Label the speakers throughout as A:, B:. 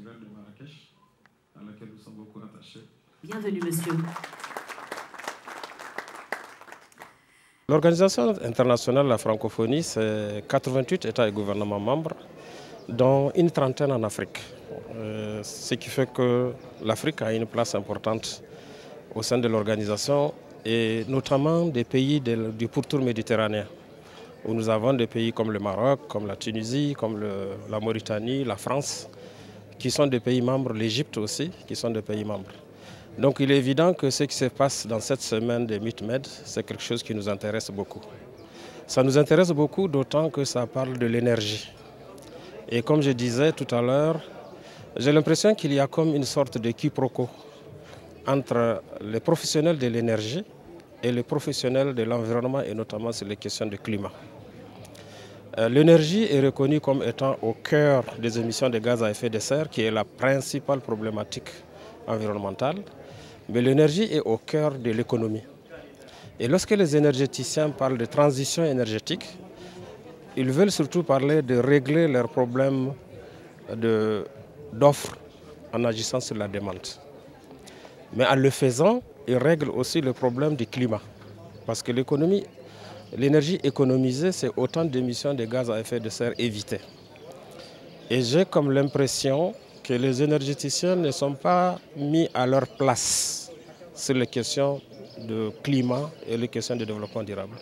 A: festival de Marrakech, à laquelle nous sommes beaucoup attachés.
B: Bienvenue, monsieur.
C: L'Organisation internationale de la francophonie, c'est 88 États et gouvernements membres, dont une trentaine en Afrique. Ce qui fait que l'Afrique a une place importante au sein de l'organisation, et notamment des pays du pourtour méditerranéen, où nous avons des pays comme le Maroc, comme la Tunisie, comme la Mauritanie, la France, qui sont des pays membres, l'Égypte aussi, qui sont des pays membres. Donc il est évident que ce qui se passe dans cette semaine des MITMED, c'est quelque chose qui nous intéresse beaucoup. Ça nous intéresse beaucoup d'autant que ça parle de l'énergie. Et comme je disais tout à l'heure, j'ai l'impression qu'il y a comme une sorte de quiproquo entre les professionnels de l'énergie et les professionnels de l'environnement, et notamment sur les questions de climat. L'énergie est reconnue comme étant au cœur des émissions de gaz à effet de serre, qui est la principale problématique environnementale, mais l'énergie est au cœur de l'économie. Et lorsque les énergéticiens parlent de transition énergétique, ils veulent surtout parler de régler leurs problèmes d'offres en agissant sur la demande. Mais en le faisant, ils règlent aussi le problème du climat. Parce que l'énergie économisée, c'est autant d'émissions de gaz à effet de serre évitées. Et j'ai comme l'impression que les énergéticiens ne sont pas mis à leur place sur les questions de climat et les questions de développement durable.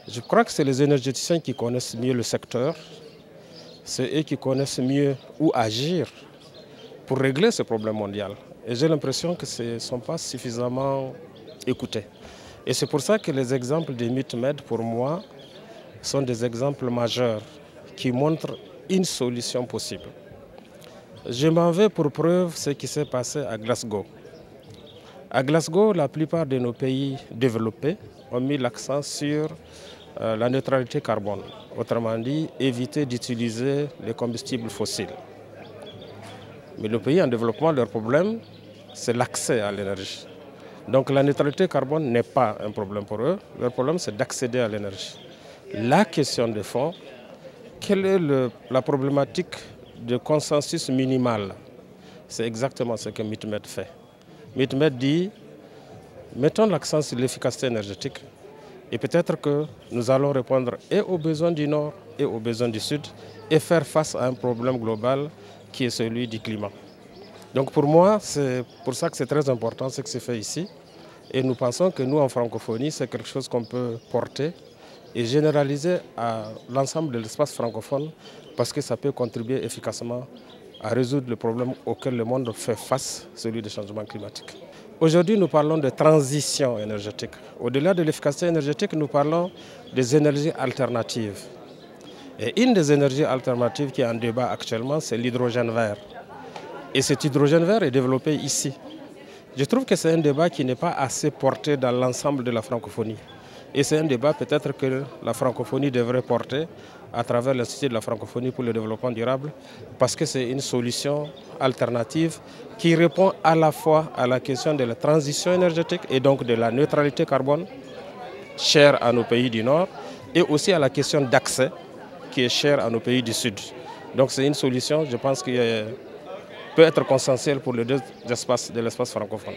C: Je crois que c'est les énergéticiens qui connaissent mieux le secteur, c'est eux qui connaissent mieux où agir pour régler ce problème mondial. Et j'ai l'impression que ce ne sont pas suffisamment écoutés. Et c'est pour ça que les exemples des MITMED, pour moi, sont des exemples majeurs qui montrent une solution possible. Je m'en vais pour preuve ce qui s'est passé à Glasgow. À Glasgow, la plupart de nos pays développés ont mis l'accent sur la neutralité carbone. Autrement dit, éviter d'utiliser les combustibles fossiles. Mais nos pays en développement, leur problème, c'est l'accès à l'énergie. Donc la neutralité carbone n'est pas un problème pour eux. Leur problème, c'est d'accéder à l'énergie. La question de fond, quelle est la problématique de consensus minimal? C'est exactement ce que MITMED fait. MITMED dit, mettons l'accent sur l'efficacité énergétique et peut-être que nous allons répondre et aux besoins du Nord et aux besoins du Sud et faire face à un problème global qui est celui du climat. Donc pour moi, c'est pour ça que c'est très important ce qui se fait ici. Et nous pensons que nous, en francophonie, c'est quelque chose qu'on peut porter et généraliser à l'ensemble de l'espace francophone, parce que ça peut contribuer efficacement à résoudre le problème auquel le monde fait face, celui du changement climatique. Aujourd'hui, nous parlons de transition énergétique. Au-delà de l'efficacité énergétique, nous parlons des énergies alternatives. Et une des énergies alternatives qui est en débat actuellement, c'est l'hydrogène vert. Et cet hydrogène vert est développé ici. Je trouve que c'est un débat qui n'est pas assez porté dans l'ensemble de la francophonie. Et c'est un débat peut-être que la francophonie devrait porter à travers l'Institut de la francophonie pour le développement durable, parce que c'est une solution alternative qui répond à la fois à la question de la transition énergétique et donc de la neutralité carbone, chère à nos pays du Nord, et aussi à la question d'accès, qui est chère à nos pays du Sud. Donc c'est une solution, je pense, qui peut être consensuelle pour les deux espaces de l'espace francophone.